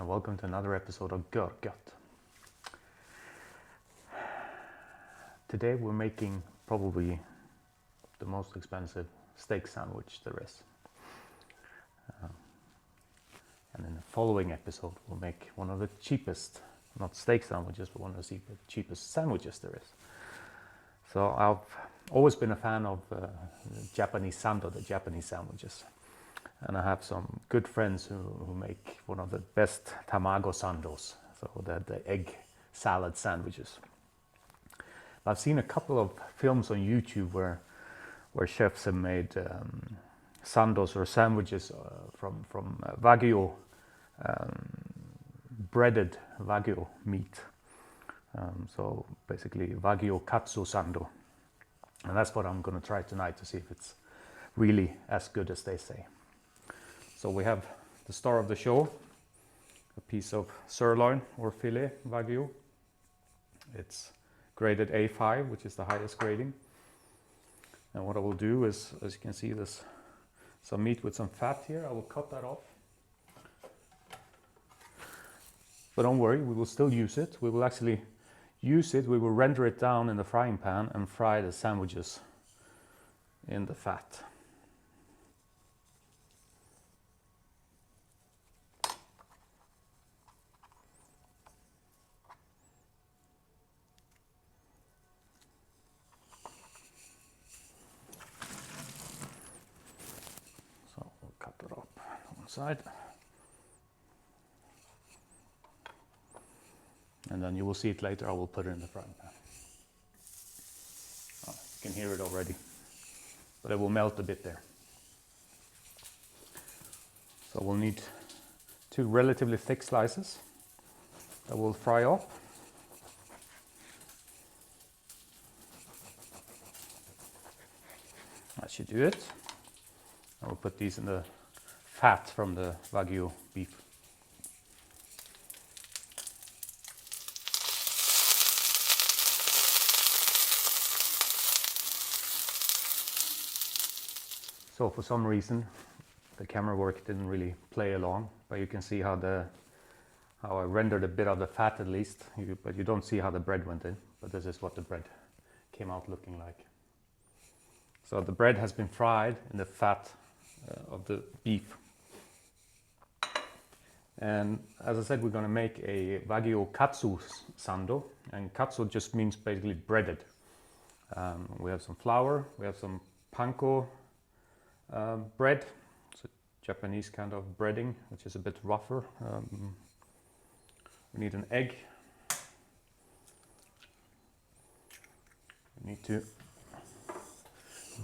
welcome to another episode of Görgött. Today we're making probably the most expensive steak sandwich there is. And in the following episode we'll make one of the cheapest, not steak sandwiches, but one of the cheapest sandwiches there is. So I've always been a fan of Japanese Sando, the Japanese sandwiches. And I have some good friends who make one of the best tamago sandos, so the egg salad sandwiches. I've seen a couple of films on YouTube where chefs have made sandos or sandwiches from Wagyu, breaded Wagyu meat. So basically Wagyu Katsu Sandos. And that's what I'm going to try tonight to see if it's really as good as they say. So we have the star of the show, a piece of sirloin or filet Wagyu. It's graded A5, which is the highest grading. And what I will do is, as you can see, there's some meat with some fat here. I will cut that off. But don't worry, we will still use it. We will actually use it. We will render it down in the frying pan and fry the sandwiches in the fat. Side, and then you will see it later. I will put it in the frying pan. Oh, you can hear it already, but it will melt a bit there. So we'll need two relatively thick slices that will fry up. That should do it. I will put these in the fat from the Wagyu beef. So for some reason the camera work didn't really play along, but you can see how I rendered a bit of the fat at least, but you don't see how the bread went in, but this is what the bread came out looking like. So the bread has been fried in the fat of the beef. And as I said, we're going to make a Wagyu Katsu Sando, and katsu just means basically breaded. We have some flour, we have some panko bread, it's a Japanese kind of breading, which is a bit rougher. We need an egg. We need to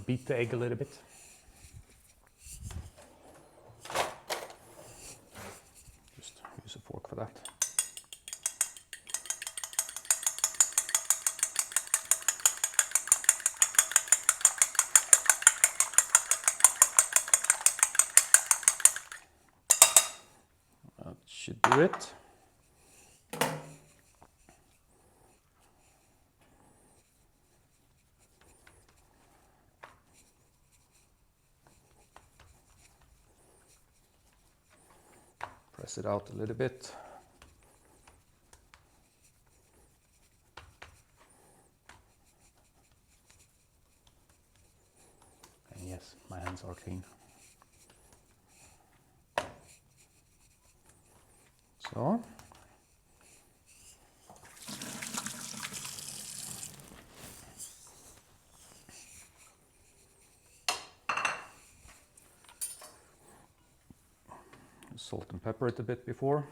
beat the egg a little bit. Use a fork for that. That should do it. Press it out a little bit. And yes, my hands are clean. So. Salt and pepper it a bit before.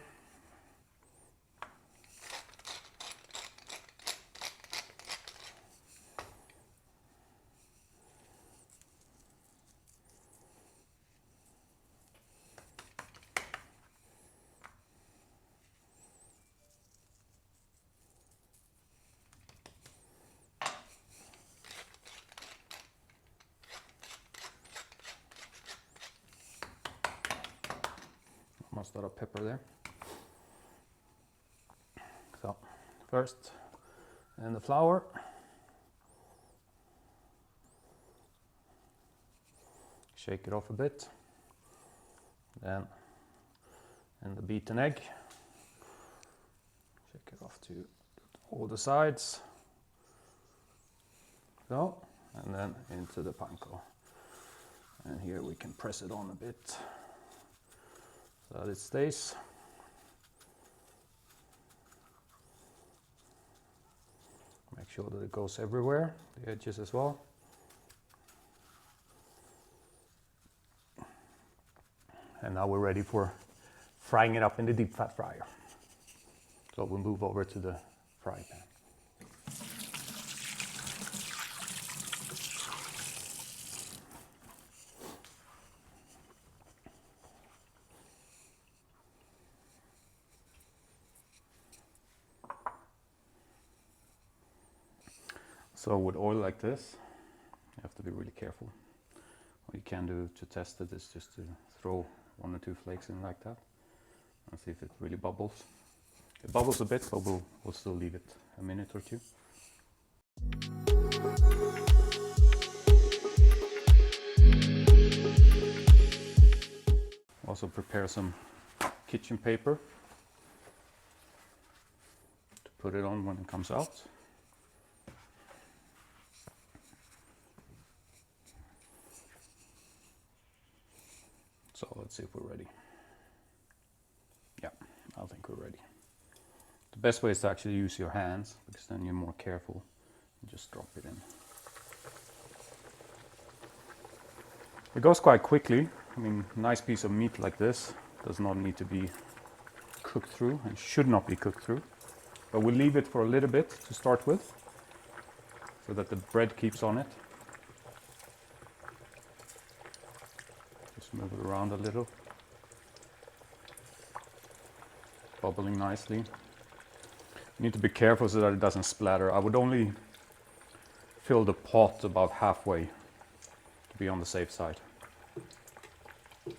Almost out of pepper there. So first in the flour, shake it off a bit, then in the beaten egg, Get off to all the sides. So, and then into the panko. And here we can press it on a bit so that it stays. Make sure that it goes everywhere, the edges as well. And now we're ready for frying it up in the deep fat fryer. So we'll move over to the fry pan. So with oil like this, you have to be really careful. What you can do to test it is just to throw 1 or 2 flakes in like that and see if it really bubbles. It bubbles a bit, but we'll still leave it a minute or 2. Also prepare some kitchen paper to put it on when it comes out. So let's see if we're ready. Yeah, I think we're ready. The best way is to actually use your hands, because then you're more careful. You just drop it in. It goes quite quickly. I mean, a nice piece of meat like this does not need to be cooked through and should not be cooked through. But we'll leave it for a little bit to start with so that the bread keeps on it. Just move it around a little. Bubbling nicely. You need to be careful so that it doesn't splatter. I would only fill the pot about halfway to be on the safe side. See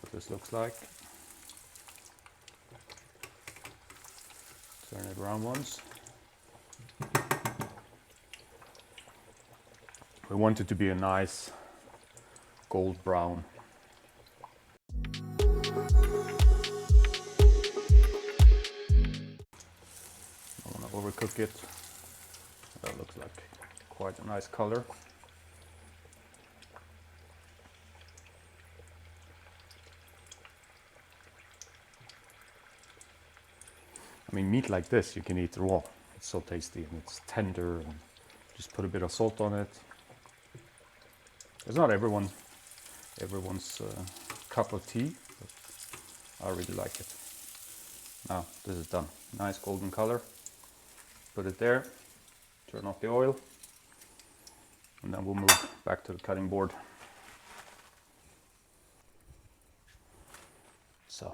what this looks like. Turn it around once. We want it to be a nice gold brown. Overcook it. That looks like quite a nice color. I mean, meat like this you can eat raw. It's so tasty and it's tender, and just put a bit of salt on it. It's not everyone's cup of tea, but I really like it. Now this is done. Nice golden color. Put it there, turn off the oil, and then we'll move back to the cutting board. So,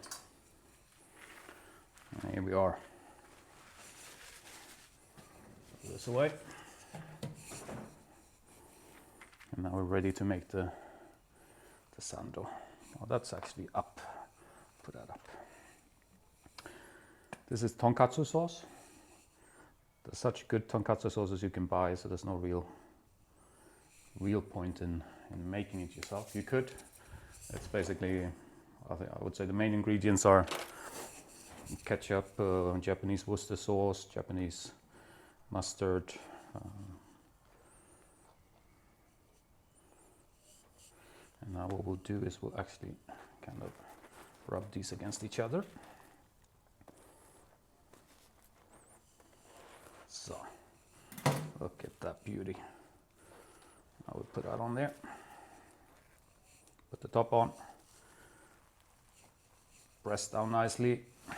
here we are. Put this away. And now we're ready to make the Sando. Oh, that's actually up. Put that up. This is tonkatsu sauce. There's such good tonkatsu sauces you can buy, so there's no real point in making it yourself. You could. It's basically, I would say the main ingredients are ketchup, Japanese Worcester sauce, Japanese mustard, and now what we'll do is we'll actually kind of rub these against each other. So, look at that beauty. I will put that on there. Put the top on. Press down nicely. Put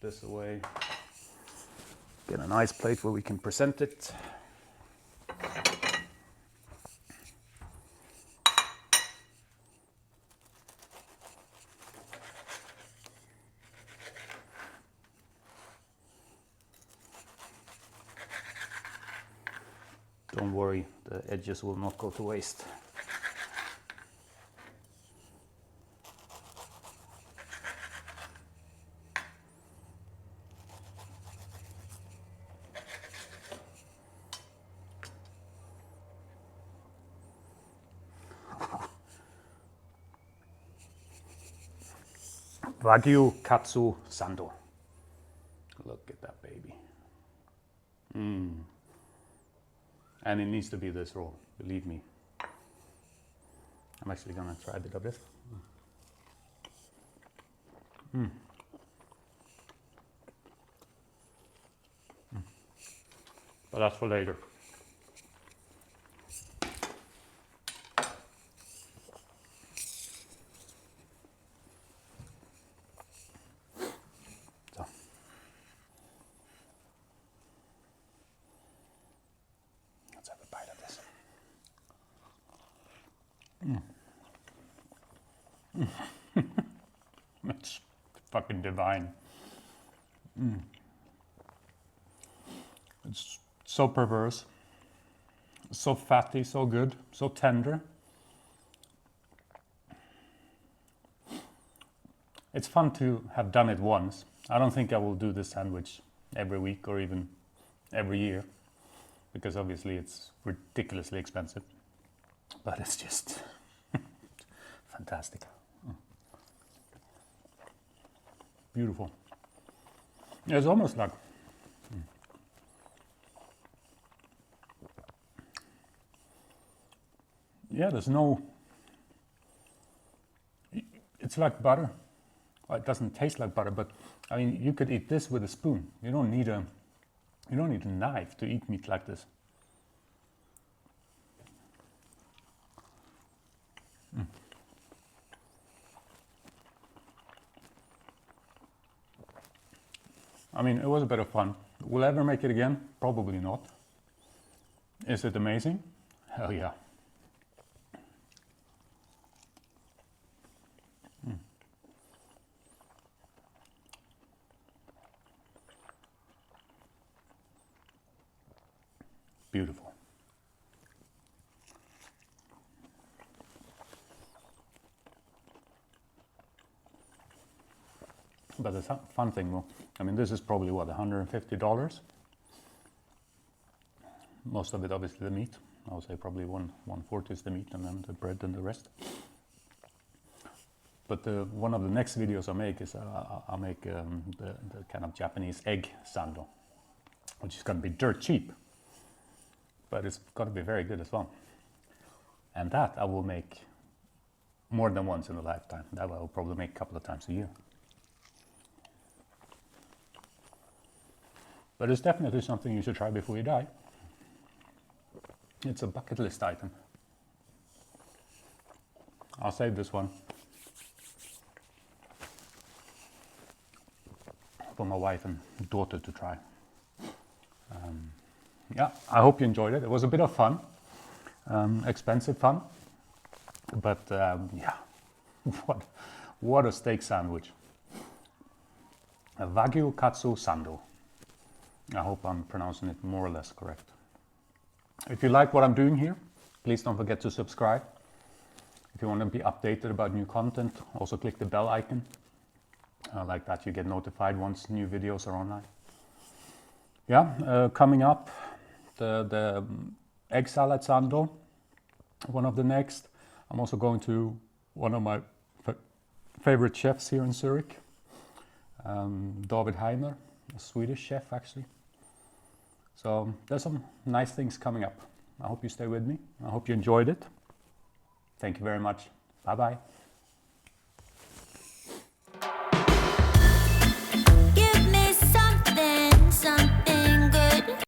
this away. Get a nice plate where we can present it. Don't worry, the edges will not go to waste. Wagyu Katsu Sandos. Look at that baby. And it needs to be this raw, believe me. I'm actually gonna try a bit of this. But that's for later. So. Let's have a bite of this. It's fucking divine. It's so perverse, so fatty, so good, so tender. It's fun to have done it once. I don't think I will do this sandwich every week or even every year, because obviously it's ridiculously expensive, but it's just fantastic. Beautiful. It's almost like there's no, it's like butter. Well, it doesn't taste like butter, but I mean, you could eat this with a spoon. You don't need a knife to eat meat like this. I mean, it was a bit of fun. Will I ever make it again? Probably not. Is it amazing? Hell yeah. Beautiful. But the fun thing, well, I mean, this is probably what, $150? Most of it, obviously, the meat. I would say probably 1/4 is the meat, and then the bread and the rest. But one of the next videos I make is I'll make the kind of Japanese egg sando, which is going to be dirt cheap, but it's going to be very good as well. And that I will make more than once in a lifetime. That I will probably make a couple of times a year. But it's definitely something you should try before you die. It's a bucket list item. I'll save this one for my wife and daughter to try. Yeah, I hope you enjoyed it. It was a bit of fun, expensive fun, but yeah, what a steak sandwich. A Wagyu Katsu Sandos. I hope I'm pronouncing it more or less correct. If you like what I'm doing here, please don't forget to subscribe. If you want to be updated about new content, also click the bell icon. Like that you get notified once new videos are online. Yeah, coming up, the egg salad sando, one of the next. I'm also going to one of my favorite chefs here in Zurich, David Heimer, a Swedish chef actually. So there's some nice things coming up. I hope you stay with me. I hope you enjoyed it. Thank you very much. Bye bye.